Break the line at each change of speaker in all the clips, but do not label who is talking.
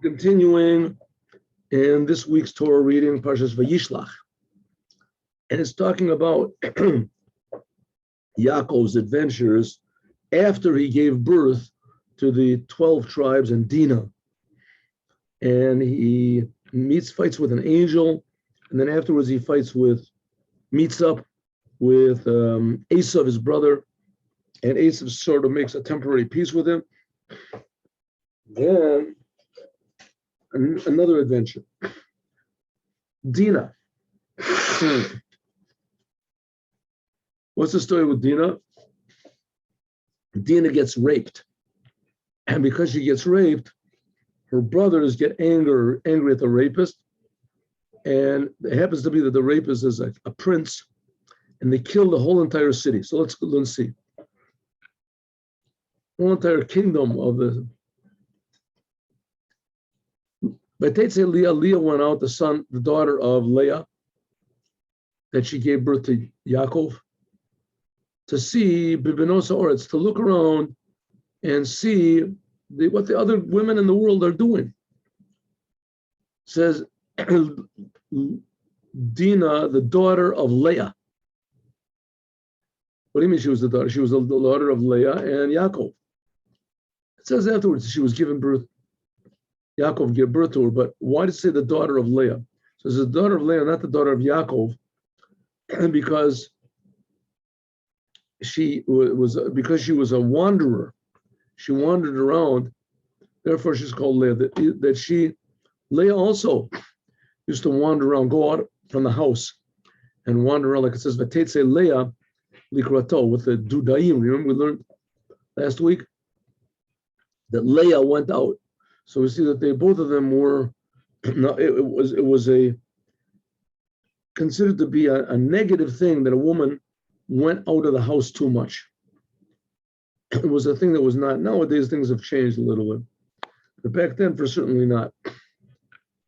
Continuing in this week's Torah reading, Parshas Vayishlach, and it's talking about Yaakov's adventures after he gave birth to the 12 tribes and Dina, and he fights with an angel, and then afterwards he meets up with Esav, his brother, and Esav sort of makes a temporary peace with him. Then another adventure. Dina. What's the story with Dina? Dina gets raped. And because she gets raped, her brothers get angry at the rapist. And it happens to be that the rapist is a prince, and they kill the whole entire city. So let's see. The whole entire kingdom of the Leah went out, the daughter of Leah, that she gave birth to Yaakov, to see Bibinosa Oretz, to look around and see what the other women in the world are doing. It says Dina, the daughter of Leah. What do you mean she was the daughter? She was the daughter of Leah and Yaakov. It says afterwards she was given birth. Yaakov gave birth to her, but why did it say the daughter of Leah? So it's the daughter of Leah, not the daughter of Yaakov, because she was a wanderer. She wandered around, therefore she's called Leah. Leah also used to wander around, go out from the house and wander around, like it says, Vatetse Leah likrato, with the dudaim. Remember we learned last week that Leah went out. So we see that both of them were, it was considered to be a negative thing that a woman went out of the house too much. It was a thing that was not. Nowadays things have changed a little bit, but back then for certainly not.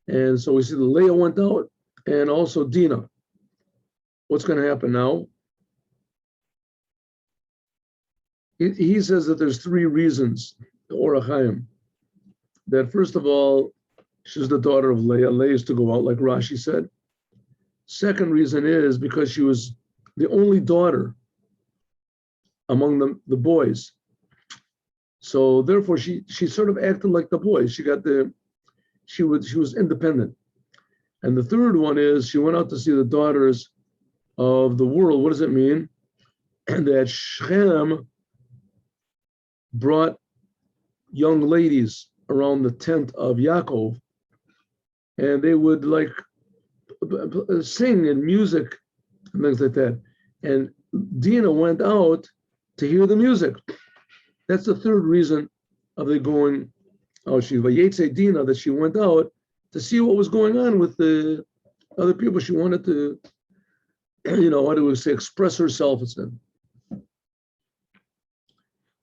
And so we see that Leah went out, and also Dina. What's going to happen now? He says that there's three reasons, the HaChaim, that first of all, she's the daughter of Leah. Leah used to go out, like Rashi said. Second reason is because she was the only daughter among the boys. So therefore she sort of acted like the boys. She was independent. And the third one is she went out to see the daughters of the world. What does it mean? That Shem brought young ladies around the tent of Yaakov, and they would like sing and music and things like that. And Dina went out to hear the music. That's the third reason of the going out. She vayetze Dina, that she went out to see what was going on with the other people. She wanted to, how do we say, express herself.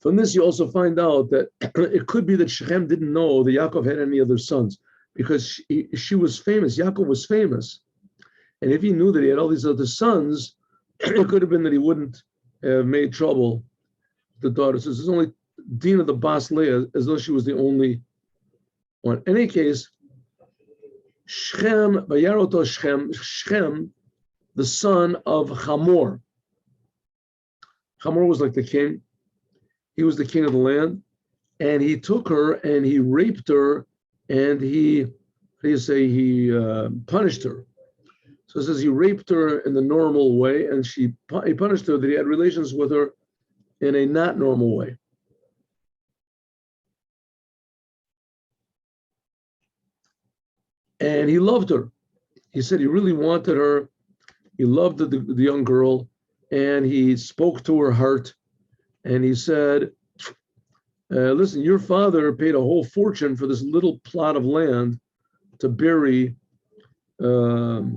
From this, you also find out that it could be that Shechem didn't know that Yaakov had any other sons, because she was famous. Yaakov was famous. And if he knew that he had all these other sons, it could have been that he wouldn't have made trouble with the daughter. So this is only Dina, the Bas Leah, as though she was the only one. In any case, Shechem, the son of Hamor. Hamor was like the king. He was the king of the land, and he took her and he raped her, and he punished her. So it says he raped her in the normal way, and he punished her that he had relations with her in a not normal way. And he loved her. He said he really wanted her. He loved the young girl, and he spoke to her heart. And he said, listen, your father paid a whole fortune for this little plot of land to bury your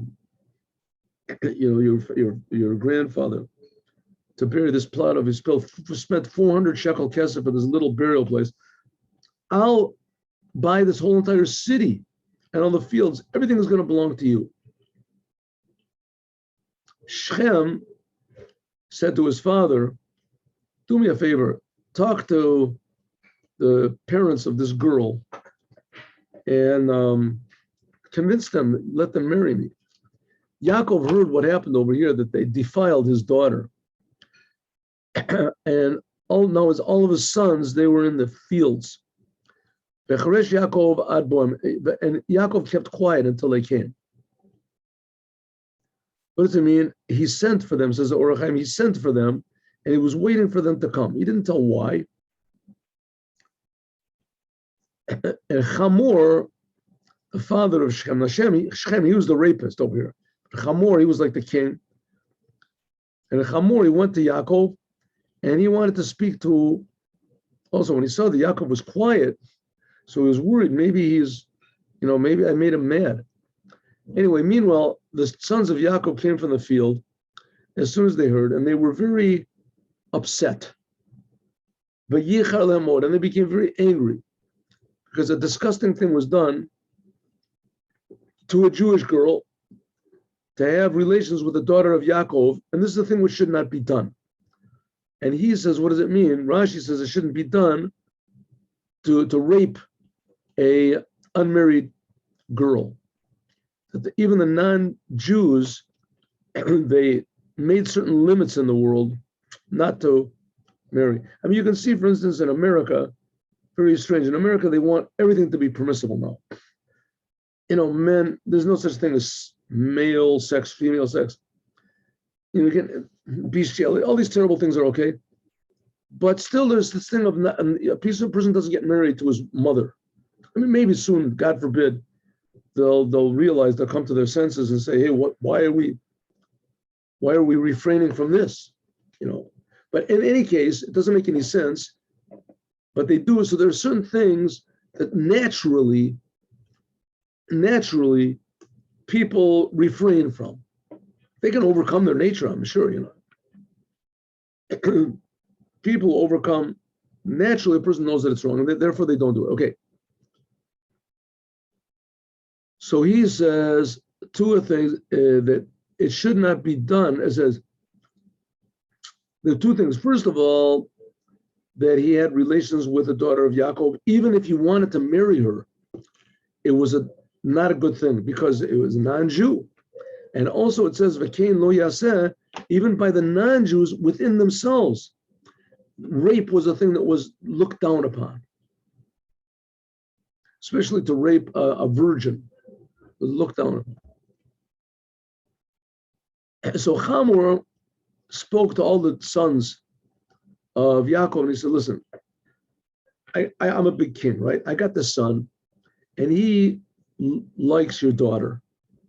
grandfather, to bury this plot of his spell, spent 400 shekel kesef for this little burial place. I'll buy this whole entire city and all the fields. Everything is going to belong to you. Shem said to his father, do me a favor, talk to the parents of this girl and convinced them, let them marry me. Yaakov heard what happened over here, that they defiled his daughter. And all of his sons, they were in the fields. And Yaakov kept quiet until they came. What does it mean? He sent for them, says the Or HaChaim, he sent for them, and he was waiting for them to come. He didn't tell why. And Chamor, the father of Shechem, Shechem, he was the rapist over here. Chamor, he was like the king. And Chamor, he went to Yaakov, and he wanted to speak to, also when he saw that Yaakov was quiet, so he was worried, maybe maybe I made him mad. Anyway, meanwhile, the sons of Yaakov came from the field as soon as they heard, and they were very upset. And they became very angry because a disgusting thing was done to a Jewish girl to have relations with the daughter of Yaakov, and this is the thing which should not be done. And he says, what does it mean? Rashi says it shouldn't be done to rape a unmarried girl. That even the non-Jews, they made certain limits in the world not to marry. I mean, you can see, for instance, in America, very strange. In America, they want everything to be permissible now. Men, there's no such thing as male sex, female sex. Bestiality, all these terrible things are okay. But still, there's this thing of a person doesn't get married to his mother. I mean, maybe soon, God forbid, they'll realize, they'll come to their senses and say, hey, why are we refraining from this? But in any case, it doesn't make any sense. But they do. So there are certain things that naturally people refrain from. They can overcome their nature, I'm sure, People overcome, naturally a person knows that it's wrong, and therefore they don't do it. Okay. So he says two things that it should not be done. It says there are two things. First of all, that he had relations with the daughter of Yaakov, even if he wanted to marry her, it was not a good thing because it was a non-Jew. And also it says, V'kein lo yaseh, even by the non-Jews within themselves, rape was a thing that was looked down upon. Especially to rape a virgin, was looked down upon. So Chamor spoke to all the sons of Yaakov, and he said, listen, I'm a big king, right? I got this son, and he likes your daughter.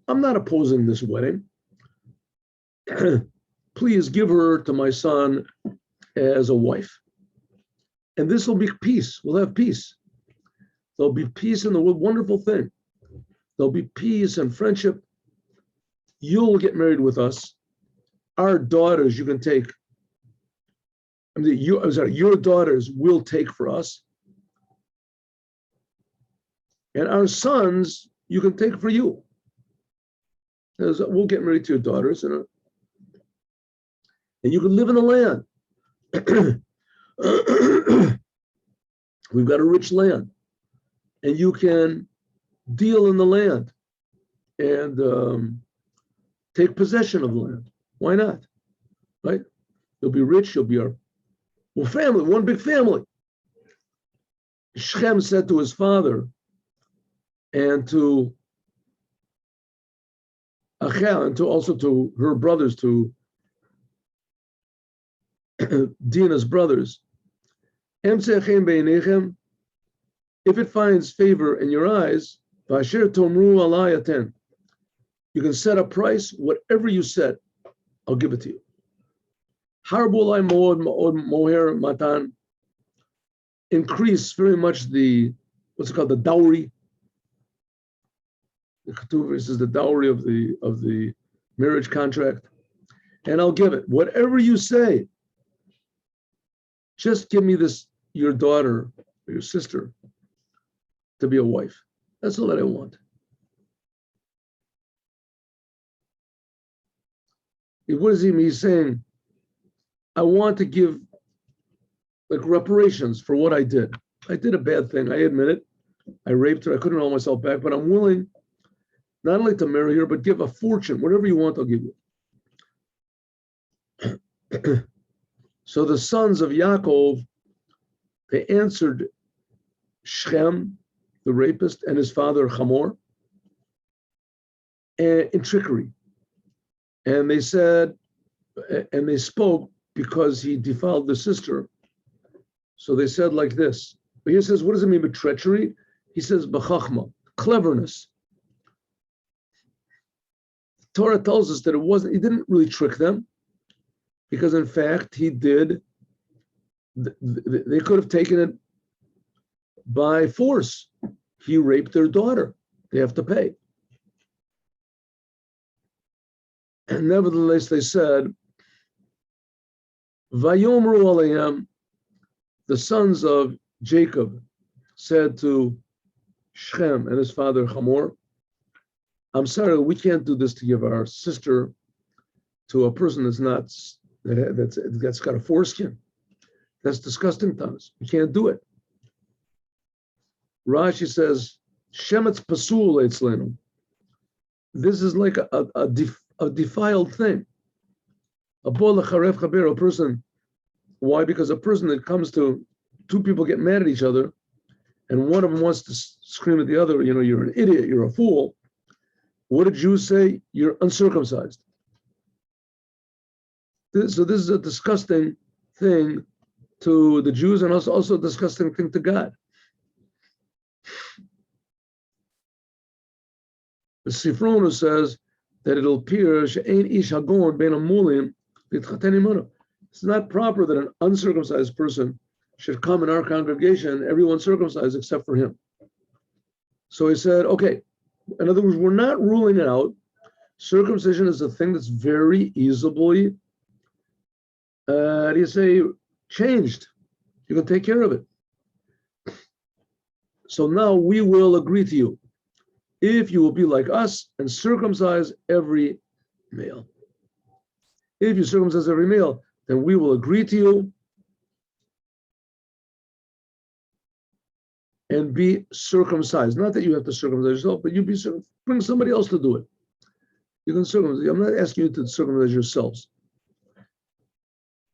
I'm not opposing this wedding. Please give her to my son as a wife. And this will be peace. We'll have peace. There'll be peace in the world, wonderful thing. There'll be peace and friendship. You'll get married with us. Our daughters you can take. Your daughters will take for us. And our sons you can take for you. We'll get married to your daughters, and you can live in the land. We've got a rich land, and you can deal in the land and take possession of the land. Why not? Right? You'll be rich. You'll be our family, one big family. Shechem said to his father and to Achel, and also to her brothers, to Dina's brothers, if it finds favor in your eyes, you can set a price, whatever you set, I'll give it to you. Increase very much the dowry. The Ketuvah is the dowry of the marriage contract, and I'll give it. Whatever you say, just give me your daughter or your sister to be a wife. That's all that I want. What does he mean? He's saying, I want to give reparations for what I did. I did a bad thing. I admit it. I raped her. I couldn't hold myself back, but I'm willing not only to marry her, but give a fortune. Whatever you want, I'll give you. So the sons of Yaakov, they answered Shechem, the rapist, and his father Hamor, in trickery. And they said, and they spoke because he defiled the sister. So they said like this. But he says, what does it mean by treachery? He says, b'chachma, cleverness. Torah tells us that he didn't really trick them, because in fact he did. They could have taken it by force. He raped their daughter. They have to pay. And nevertheless, they said, Vayomru alayim, the sons of Jacob said to Shechem and his father Hamor, I'm sorry, we can't do this to give our sister to a person that's got a foreskin. That's disgusting to us. We can't do it. Rashi says, Shemetz pasul etzlenu. This is like a defiled thing. A person. Why? Because a person that comes to two people get mad at each other, and one of them wants to scream at the other, you're an idiot, you're a fool. What did Jews say? You're uncircumcised. So this is a disgusting thing to the Jews, and also a disgusting thing to God. The Sifronu says that it'll appear it's not proper that an uncircumcised person should come in our congregation, everyone's circumcised except for him. So he said, okay, in other words, we're not ruling it out. Circumcision is a thing that's very easily, changed. You can take care of it. So now we will agree to you. If you will be like us and circumcise every male. If you circumcise every male, then we will agree to you and be circumcised. Not that you have to circumcise yourself, but bring somebody else to do it. You can circumcise. I'm not asking you to circumcise yourselves.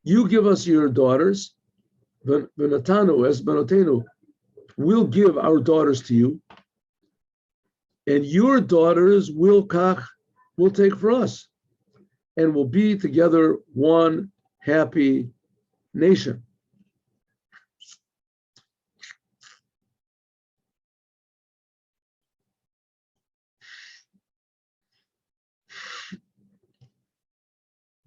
You give us your daughters, v'natanu es benotenu. We'll give our daughters to you, and your daughters will take for us, and we'll be together one happy nation.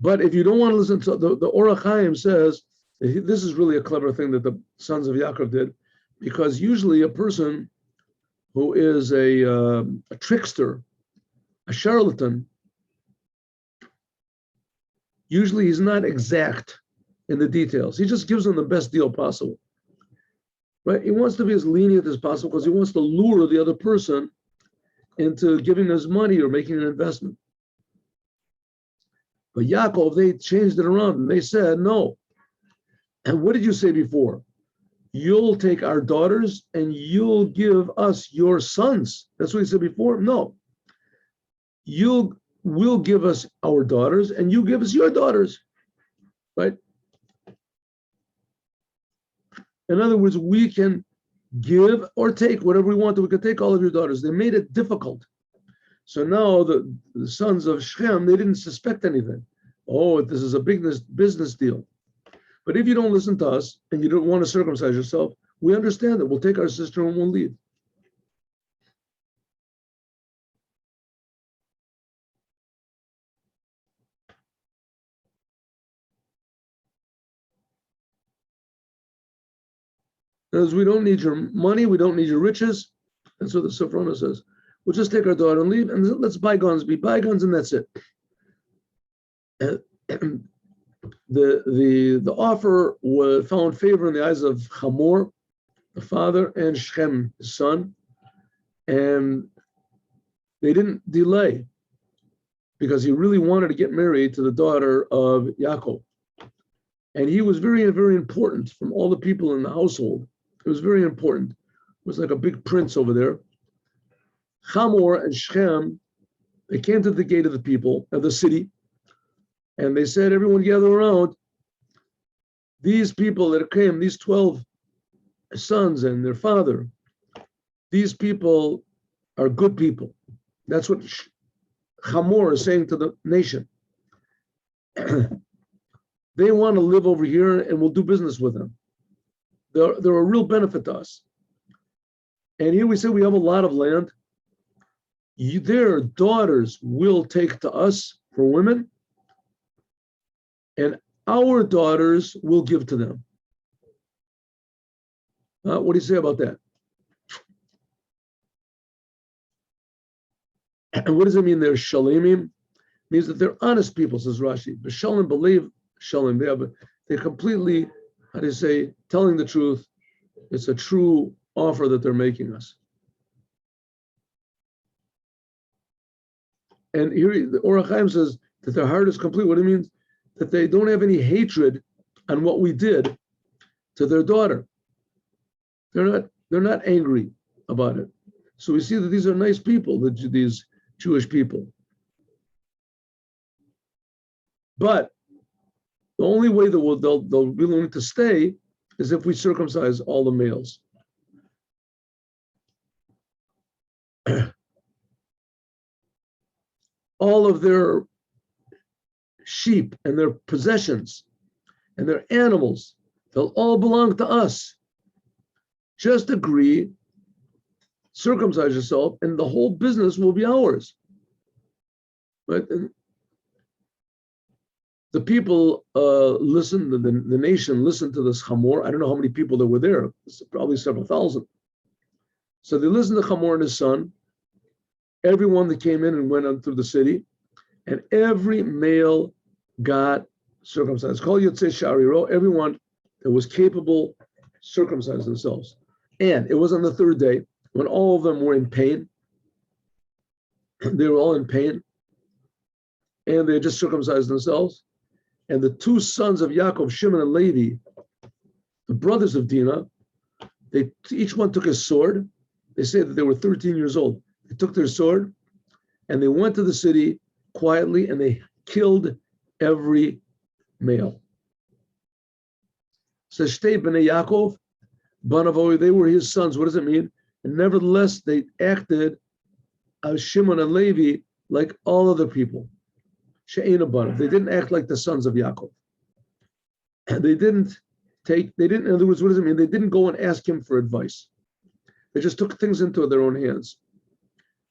But if you don't want to listen to the HaChaim says, this is really a clever thing that the sons of Yaakov did, because usually a person who is a trickster, a charlatan, usually he's not exact in the details. He just gives them the best deal possible. Right? He wants to be as lenient as possible because he wants to lure the other person into giving us money or making an investment. But Yaakov, they changed it around and they said, no. And what did you say before? You'll take our daughters and you'll give us your sons. That's what he said before. No. We'll give us our daughters and you give us your daughters. Right? In other words, we can give or take whatever we want. We can take all of your daughters. They made it difficult. So now the sons of Shechem, they didn't suspect anything. Oh, this is a big business deal. But if you don't listen to us and you don't want to circumcise yourself, we understand that. We'll take our sister and we'll leave. Because we don't need your money, we don't need your riches. That's what the Sifrona says. We'll just take our daughter and leave, and let's bygones be bygones, and that's it. And the offer found favor in the eyes of Hamor, the father, and Shechem, his son, and they didn't delay because he really wanted to get married to the daughter of Yaakov. And he was very, very important from all the people in the household. It was very important. was like a big prince over there. Hamor and Shechem, they came to the gate of the people, of the city, and they said, everyone gather around. These people that came, these 12 sons and their father, these people are good people. That's what Hamor is saying to the nation. They want to live over here and we'll do business with them. They're a real benefit to us. And here we say we have a lot of land. Their daughters will take to us for women, and our daughters will give to them. What do you say about that? And what does it mean they're shalimim? Means that they're honest people, says Rashi. B'shalim, believe shalim. They're completely, how do you say, telling the truth. It's a true offer that they're making us. And here the HaChaim says that their heart is complete. What it means? That they don't have any hatred on what we did to their daughter. They're not angry about it. So we see that these are nice people, these Jewish people. But the only way that they'll be willing to stay is if we circumcise all the males. All of their sheep and their possessions and their animals, they'll all belong to us. Just agree, circumcise yourself, and the whole business will be ours. Right? And the people listened, the nation listened to this Hamor. I don't know how many people there were there. It's probably several thousand. So they listened to Hamor and his son, everyone that came in and went on through the city, and every male got circumcised. Kol Yotzei Shariro, everyone that was capable circumcised themselves. And it was on the third day when all of them were in pain. They were all in pain, and they just circumcised themselves. And the two sons of Yaakov, Shimon and Levi, the brothers of Dina, they each one took his sword. They say that they were 13 years old. They took their sword and they went to the city quietly and they killed every male. So Shtei B'nei Yaakov, Banavoy, they were his sons. What does it mean? And nevertheless, they acted as Shimon and Levi like all other people. She'ein Banav. They didn't act like the sons of Yaakov. They didn't, in other words, what does it mean? They didn't go and ask him for advice. They just took things into their own hands.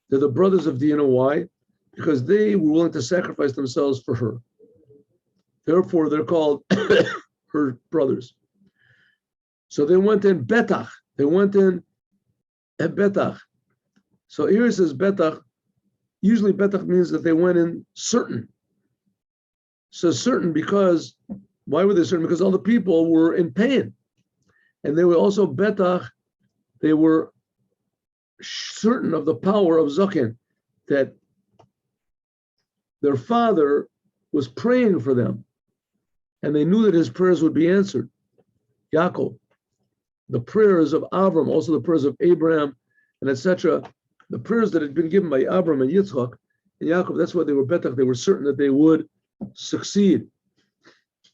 They're the brothers of Dina. Why? Because they were willing to sacrifice themselves for her. Therefore, they're called her brothers. So they went in Betach. They went in at Betach. So here it says Betach. Usually Betach means that they went in certain. So certain because, why were they certain? Because all the people were in pain. And they were also Betach, they were certain of the power of Zaken, that their father was praying for them. And they knew that his prayers would be answered. Yaakov, the prayers of Avram, also the prayers of Abraham, and etc., the prayers that had been given by Avram and Yitzchak and Yaakov, that's why they were betach, they were certain that they would succeed.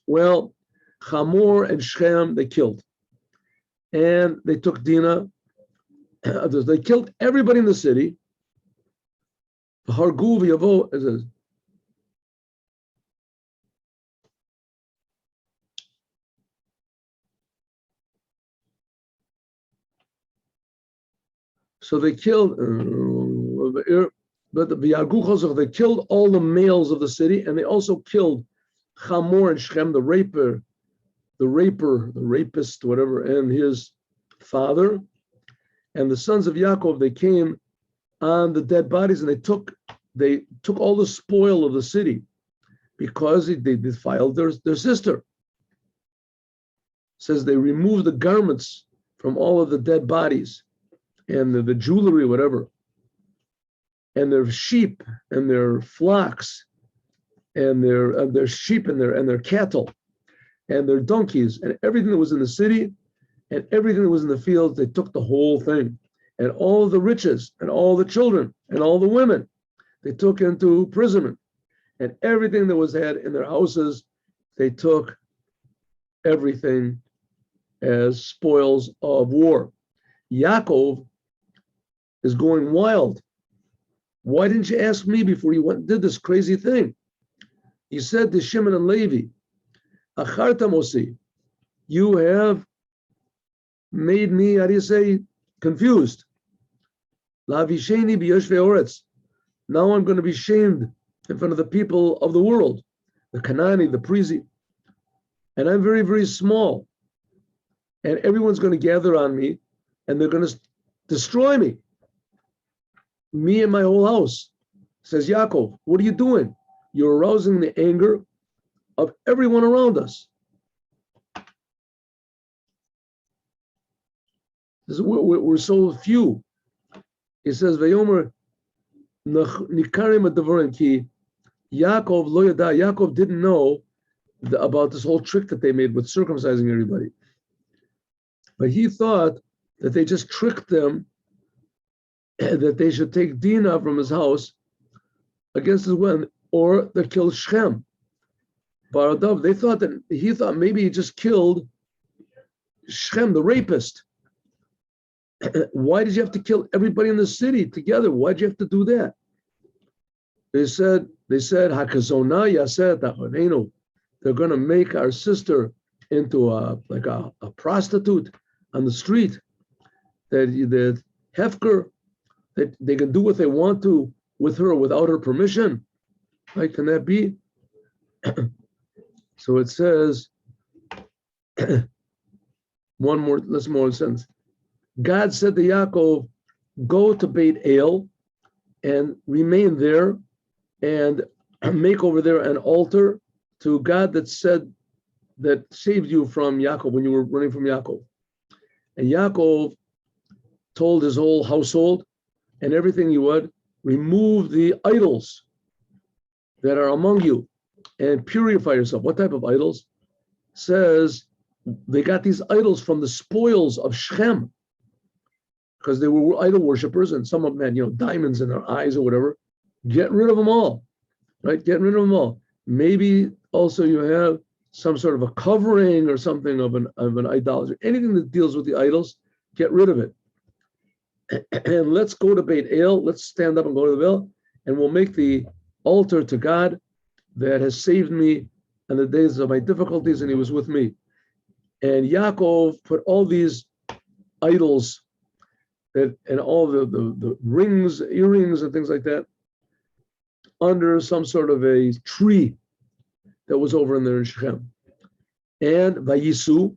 Well, Hamor and Shechem, they killed. And they took Dina, they killed everybody in the city. Hargu v'yavo, it says, so they killed, but they killed all the males of the city, and they also killed Hamor and Shechem, the rapist, whatever, and his father. And the sons of Yaakov, they came on the dead bodies, and they took all the spoil of the city because they defiled their sister. It says they removed the garments from all of the dead bodies and the jewelry, whatever, and their sheep and their flocks and their sheep and their cattle and their donkeys and everything that was in the city, and everything that was in the fields, they took the whole thing. And all the riches, and all the children, and all the women, they took into imprisonment. And everything that was had in their houses, they took everything as spoils of war. Yaakov is going wild. Why didn't you ask me before you went and did this crazy thing? He said to Shimon and Levi, Achartamosi, you have made me, how do you say, confused. Lavisheni biyoshvei oretz. Now I'm going to be shamed in front of the people of the world, the Kanani, the Prizi. And I'm very, very small. And everyone's going to gather on me, and they're going to destroy me. Me and my whole house. Says Yaakov, what are you doing? You're arousing the anger of everyone around us. We're so few. He says, Vayomer nikarim adavarim ki Yaakov lo yada. Yaakov didn't know about this whole trick that they made with circumcising everybody. But he thought that they just tricked them, that they should take Dina from his house against his will, or they killed Shem. Baradav, they thought that he thought maybe he just killed Shem, the rapist. Why did you have to kill everybody in the city together? Why did you have to do that? They said, Hakazona Yaset Achonenu. They're going to make our sister into a prostitute on the street. That Hefker, that they can do what they want to with her without her permission. Right? Can that be? So it says, let's more sentence. God said to Yaakov, go to Beit El and remain there and make over there an altar to God that saved you from Yaakov when you were running from Yaakov. And Yaakov told his whole household and everything you would, remove the idols that are among you and purify yourself. What type of idols? Says they got these idols from the spoils of Shechem, because they were idol worshippers, and some of them had, diamonds in their eyes or whatever. Get rid of them all, right? Get rid of them all. Maybe also you have some sort of a covering or something of an idolatry. Anything that deals with the idols, get rid of it. And let's go to Beit El. Let's stand up and go to the Bel, and we'll make the altar to God that has saved me in the days of my difficulties, and He was with me. And Yaakov put all these idols and all the rings, earrings, and things like that under some sort of a tree that was over in there in Shechem. And Vayisu,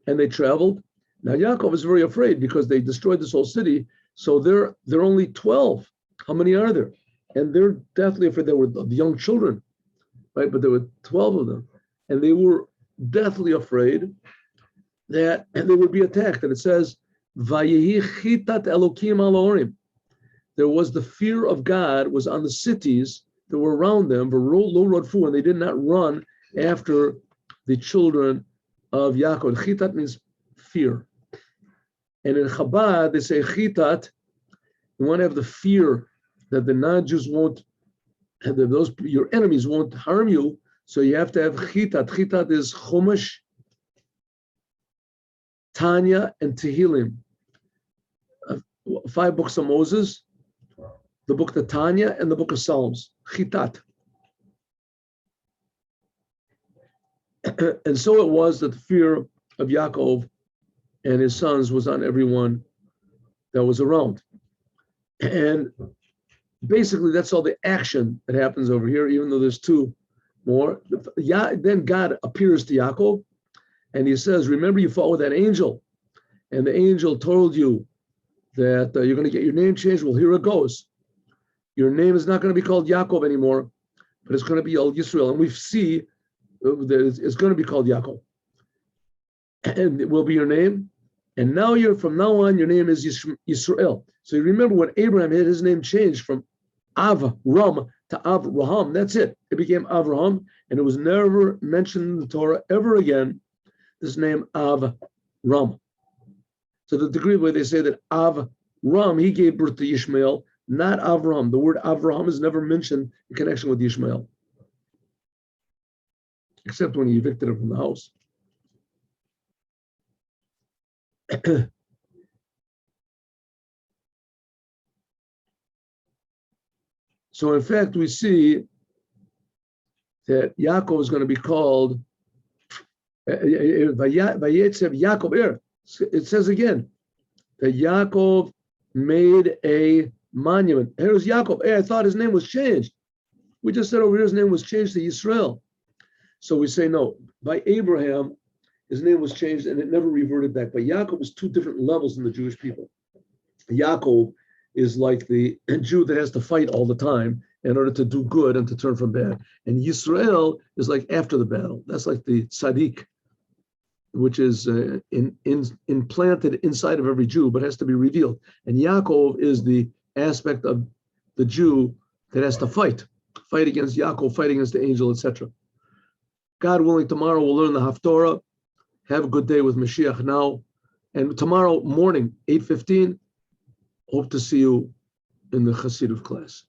and they traveled. Now Yaakov is very afraid because they destroyed this whole city. So they're only 12. How many are there? And they're deathly afraid. They were the young children, right? But there were 12 of them, and they were deathly afraid that they would be attacked. And it says, Vayehi chitat Elokim al orim. There was the fear of God was on the cities that were around them, lo rodfu, and they did not run after the children of Yaakov. Chitat means fear. And in Chabad, they say chitat, you want to have the fear that the non-Jews won't, that your enemies won't harm you, so you have to have chitat. Chitat is Chumash, Tanya, and Tehillim. 5 books of Moses, the book of Tanya, and the book of Psalms. Chitat. And so it was that the fear of Yaakov and his sons was on everyone that was around. And basically that's all the action that happens over here, even though there's 2 more. Then God appears to Yaakov and He says, remember you fought with that angel, and the angel told you that you're going to get your name changed. Well, here it goes. Your name is not going to be called Yaakov anymore, but it's going to be El Yisrael. And we see that it's going to be called Yaakov. And it will be your name. And now from now on, your name is Yisrael. So you remember when Abraham had his name changed from Avram to Avraham. That's it. It became Avraham, and it was never mentioned in the Torah ever again, this name Avram. to the degree where they say that Avram, he gave birth to Ishmael, not Avram. The word Avraham is never mentioned in connection with Ishmael, except when he evicted him from the house. So in fact, we see that Yaakov is going to be called Vayetzev Yaakov. It says again that Yaakov made a monument. Here's Yaakov. I thought his name was changed. We just said over here his name was changed to Yisrael. So we say no. By Abraham, his name was changed and it never reverted back. But Yaakov is two different levels in the Jewish people. Yaakov is like the Jew that has to fight all the time in order to do good and to turn from bad. And Yisrael is like after the battle. That's like the tzaddik, which is implanted inside of every Jew, but has to be revealed. And Yaakov is the aspect of the Jew that has to fight against Yaakov, fight against the angel, etc. God willing, tomorrow we'll learn the Haftorah. Have a good day with Mashiach now. And tomorrow morning, 8:15, hope to see you in the Chassidut class.